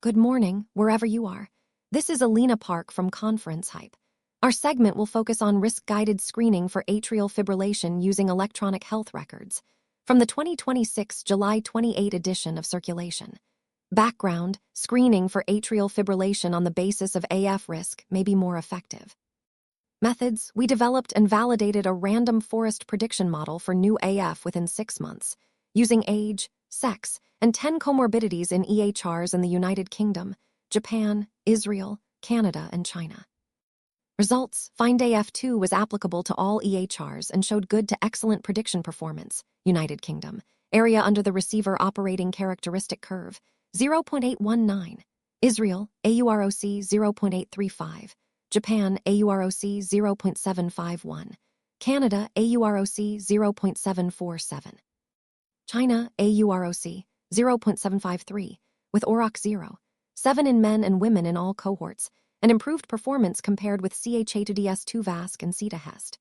Good morning, wherever you are. This is Alina Park from ConferenceHype. Our segment will focus on risk-guided screening for atrial fibrillation using electronic health records from the 2026 July 28 edition of Circulation. Background: screening for atrial fibrillation on the basis of AF risk may be more effective. Methods: we developed and validated a random forest prediction model for new AF within 6 months, using age, sex, and 10 comorbidities in EHRs in the United Kingdom, Japan, Israel, Canada, and China. Results: FIND-AF2 was applicable to all EHRs and showed good to excellent prediction performance. United Kingdom, area under the receiver operating characteristic curve, 0.819. Israel, AUROC 0.835. Japan, AUROC 0.751. Canada, AUROC 0.747. China, AUROC 0.753, with OROC 0, 7 in men and women in all cohorts, and improved performance compared with CHA2DS2 VASC and CETA-HEST.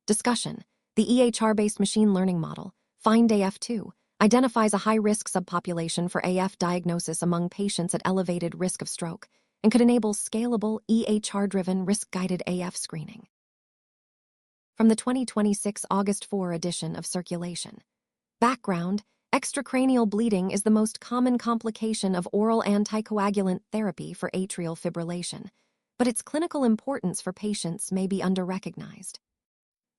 Discussion: the EHR-based machine learning model, FIND-AF2, identifies a high-risk subpopulation for AF diagnosis among patients at elevated risk of stroke and could enable scalable, EHR-driven, risk-guided AF screening. From the 2026 August 4 edition of Circulation. Background: extracranial bleeding is the most common complication of oral anticoagulant therapy for atrial fibrillation, but its clinical importance for patients may be under-recognized.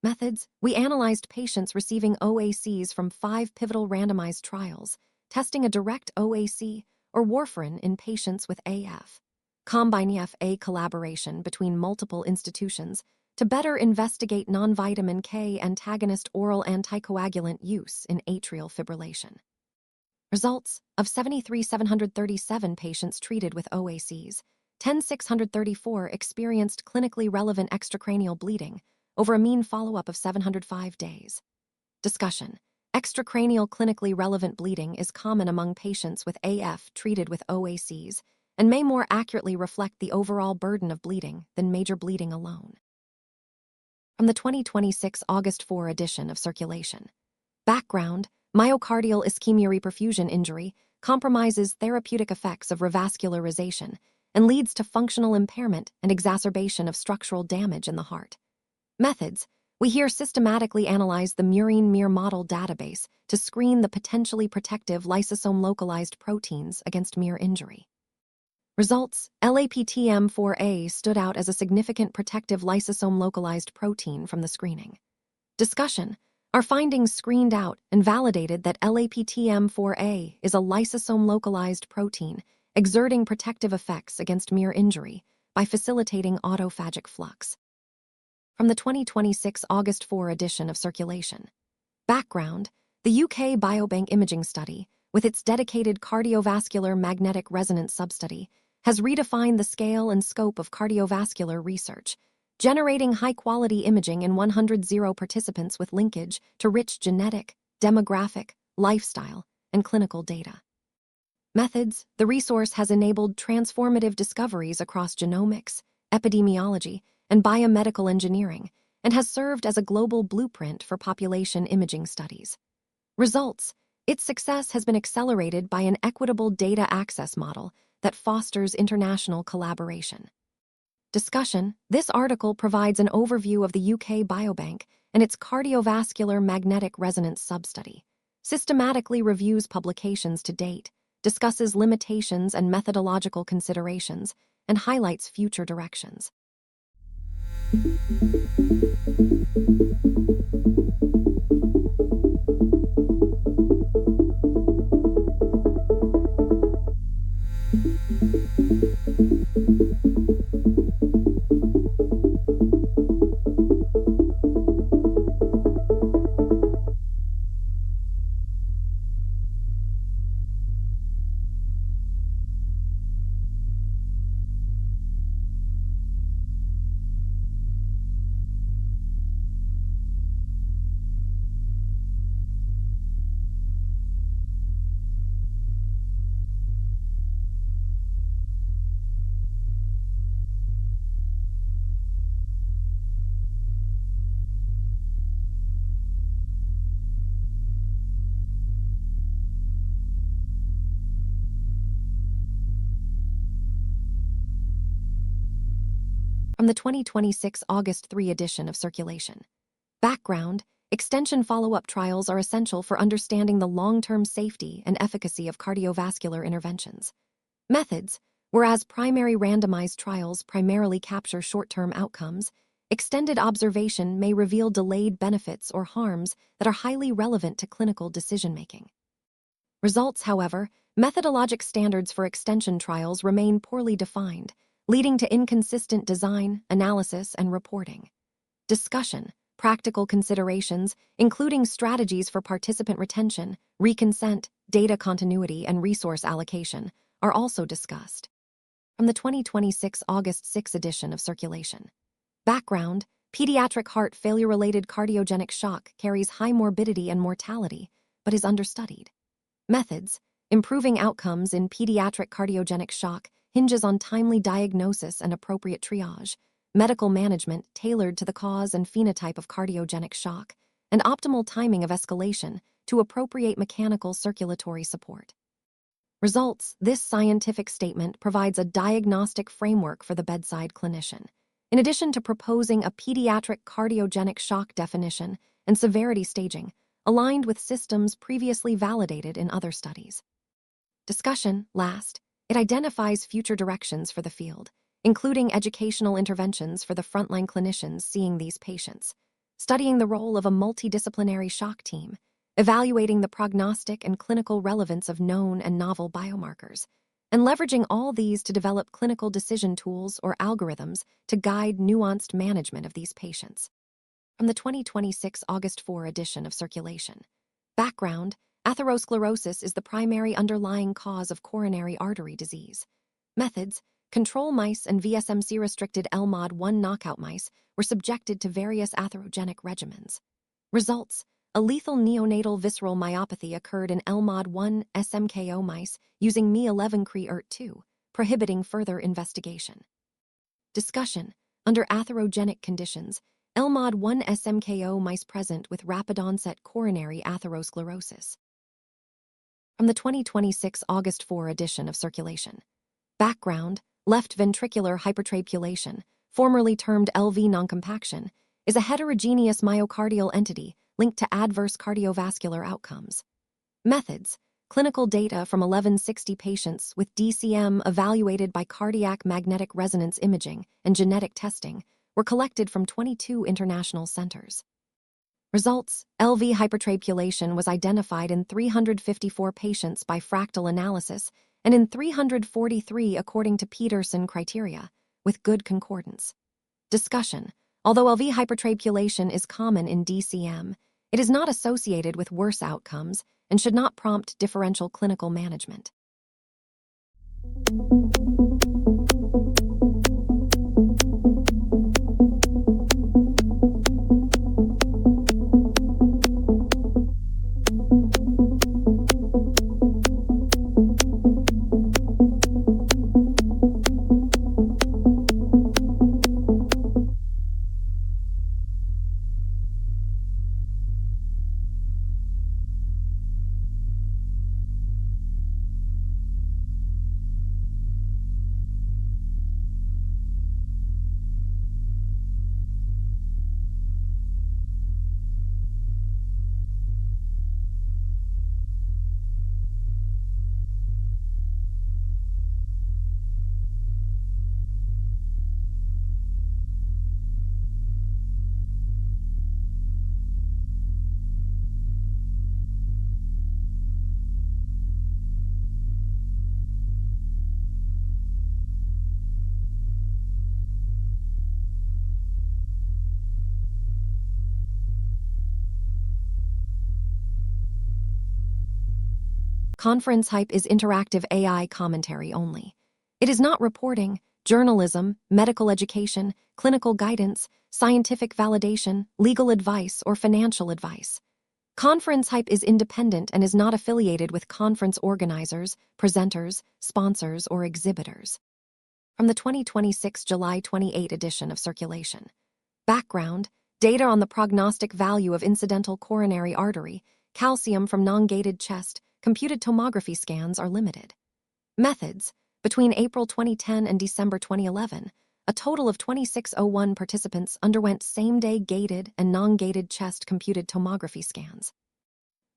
Methods: we analyzed patients receiving OACs from 5 pivotal randomized trials, testing a direct OAC or warfarin in patients with AF. COMBINE-FA collaboration between multiple institutions to better investigate non-vitamin K antagonist oral anticoagulant use in atrial fibrillation. Results: of 73,737 patients treated with OACs, 10,634 experienced clinically relevant extracranial bleeding over a mean follow-up of 705 days. Discussion: extracranial clinically relevant bleeding is common among patients with AF treated with OACs and may more accurately reflect the overall burden of bleeding than major bleeding alone. From the 2026 August 4 edition of Circulation. Background: myocardial ischemia-reperfusion injury compromises therapeutic effects of revascularization and leads to functional impairment and exacerbation of structural damage in the heart. Methods: we here systematically analyze the murine-MIR model database to screen the potentially protective lysosome-localized proteins against MIR injury. Results: LAPTM4A stood out as a significant protective lysosome-localized protein from the screening. Discussion: our findings screened out and validated that LAPTM4A is a lysosome-localized protein exerting protective effects against MIR injury by facilitating autophagic flux. From the 2026 August 4 edition of Circulation. Background: the UK Biobank imaging study, with its dedicated cardiovascular magnetic resonance substudy, has redefined the scale and scope of cardiovascular research, generating high-quality imaging in 100 participants with linkage to rich genetic, demographic, lifestyle, and clinical data. Methods: the resource has enabled transformative discoveries across genomics, epidemiology, and biomedical engineering, and has served as a global blueprint for population imaging studies. Results: its success has been accelerated by an equitable data access model that fosters international collaboration. Discussion: this article provides an overview of the UK Biobank and its cardiovascular magnetic resonance substudy, systematically reviews publications to date, discusses limitations and methodological considerations, and highlights future directions. From the 2026 August 3 edition of Circulation. Background: extension follow-up trials are essential for understanding the long-term safety and efficacy of cardiovascular interventions. Methods: whereas primary randomized trials primarily capture short-term outcomes, extended observation may reveal delayed benefits or harms that are highly relevant to clinical decision-making. Results, however, methodologic standards for extension trials remain poorly defined, leading to inconsistent design, analysis, and reporting. Discussion: practical considerations, including strategies for participant retention, reconsent, data continuity, and resource allocation, are also discussed. From the 2026 August 6 edition of Circulation. Background: pediatric heart failure-related cardiogenic shock carries high morbidity and mortality, but is understudied. Methods: improving outcomes in pediatric cardiogenic shock hinges on timely diagnosis and appropriate triage, medical management tailored to the cause and phenotype of cardiogenic shock, and optimal timing of escalation to appropriate mechanical circulatory support. Results: this scientific statement provides a diagnostic framework for the bedside clinician, in addition to proposing a pediatric cardiogenic shock definition and severity staging, aligned with systems previously validated in other studies. Discussion: last, it identifies future directions for the field, including educational interventions for the frontline clinicians seeing these patients, studying the role of a multidisciplinary shock team, evaluating the prognostic and clinical relevance of known and novel biomarkers, and leveraging all these to develop clinical decision tools or algorithms to guide nuanced management of these patients. From the 2026 August 4 edition of Circulation. Background: atherosclerosis is the primary underlying cause of coronary artery disease. Methods: control mice and VSMC-restricted LMOD1 knockout mice were subjected to various atherogenic regimens. Results: a lethal neonatal visceral myopathy occurred in LMOD1 SMKO mice using Mi-11-Cre-ERT2, prohibiting further investigation. Discussion: under atherogenic conditions, LMOD1 SMKO mice present with rapid-onset coronary atherosclerosis. From the 2026 August 4 edition of Circulation. Background: left ventricular hypertrabulation, formerly termed LV noncompaction, is a heterogeneous myocardial entity linked to adverse cardiovascular outcomes. Methods: clinical data from 1160 patients with DCM evaluated by cardiac magnetic resonance imaging and genetic testing were collected from 22 international centers. Results: LV hypertrabulation was identified in 354 patients by fractal analysis and in 343 according to Peterson criteria, with good concordance. Discussion: although LV hypertrabulation is common in DCM, it is not associated with worse outcomes and should not prompt differential clinical management. ConferenceHype is interactive AI commentary only. It is not reporting, journalism, medical education, clinical guidance, scientific validation, legal advice, or financial advice. ConferenceHype is independent and is not affiliated with conference organizers, presenters, sponsors, or exhibitors. From the 2026 July 28 edition of Circulation. Background: data on the prognostic value of incidental coronary artery, calcium from non-gated chest, computed tomography scans are limited. Methods: between April 2010 and December 2011, a total of 2601 participants underwent same-day gated and non-gated chest computed tomography scans.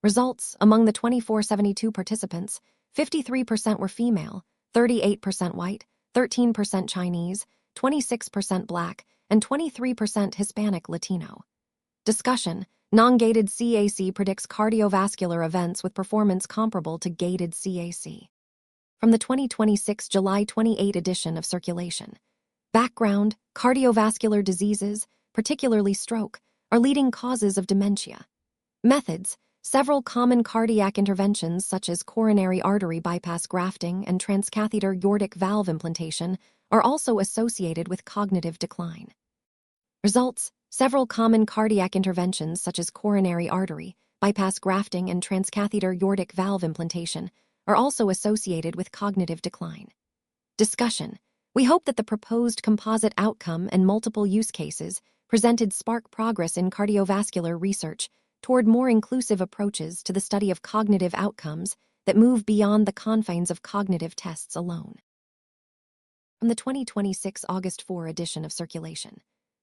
Results: among the 2472 participants, 53% were female, 38% white, 13% Chinese, 26% Black, and 23% Hispanic Latino. Discussion: non-gated CAC predicts cardiovascular events with performance comparable to gated CAC. From the 2026 July 28 edition of Circulation. Background: cardiovascular diseases, particularly stroke, are leading causes of dementia. Methods: several common cardiac interventions such as coronary artery bypass grafting and transcatheter aortic valve implantation are also associated with cognitive decline. Results: several common cardiac interventions such as coronary artery bypass grafting and transcatheter aortic valve implantation are also associated with cognitive decline. Discussion: we hope that the proposed composite outcome and multiple use cases presented spark progress in cardiovascular research toward more inclusive approaches to the study of cognitive outcomes that move beyond the confines of cognitive tests alone. From the 2026 August 4 edition of Circulation.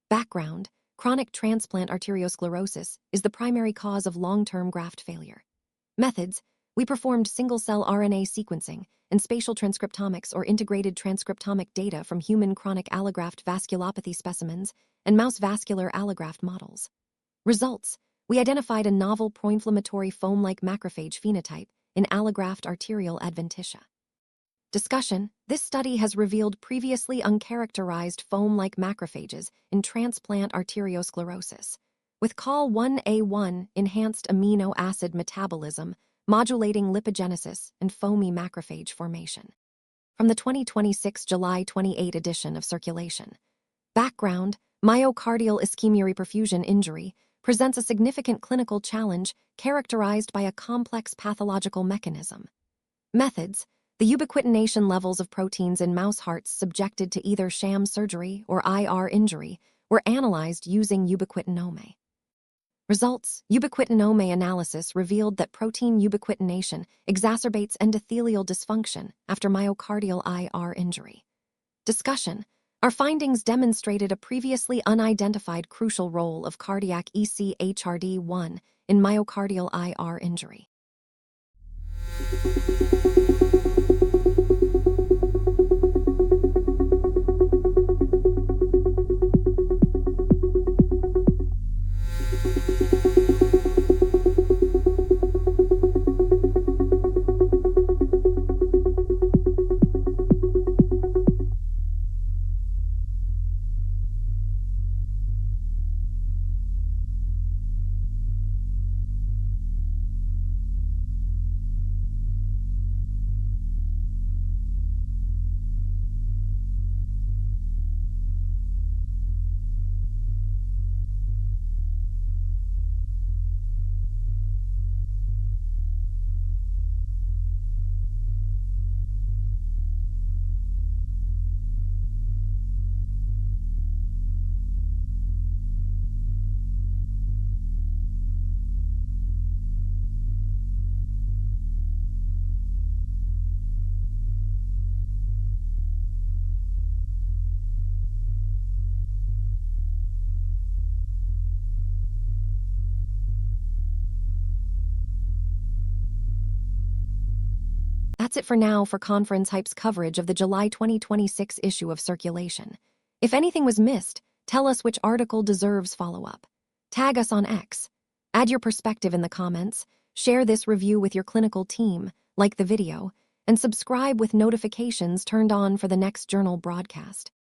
Background: chronic transplant arteriosclerosis is the primary cause of long-term graft failure. Methods: we performed single-cell RNA sequencing and spatial transcriptomics or integrated transcriptomic data from human chronic allograft vasculopathy specimens and mouse vascular allograft models. Results: we identified a novel pro-inflammatory foam-like macrophage phenotype in allograft arterial adventitia. Discussion: this study has revealed previously uncharacterized foam-like macrophages in transplant arteriosclerosis, with COL1A1 enhanced amino acid metabolism, modulating lipogenesis and foamy macrophage formation. From the 2026 July 28 edition of Circulation. Background: myocardial ischemia-reperfusion injury presents a significant clinical challenge characterized by a complex pathological mechanism. Methods: the ubiquitination levels of proteins in mouse hearts subjected to either sham surgery or IR injury were analyzed using ubiquitinome. Results: ubiquitinome analysis revealed that protein ubiquitination exacerbates endothelial dysfunction after myocardial IR injury. Discussion: our findings demonstrated a previously unidentified crucial role of cardiac ECHRD1 in myocardial IR injury. That's it for now for ConferenceHype's coverage of the July 2026 issue of Circulation. If anything was missed, tell us which article deserves follow-up. Tag us on X. Add your perspective in the comments, share this review with your clinical team, like the video, and subscribe with notifications turned on for the next journal broadcast.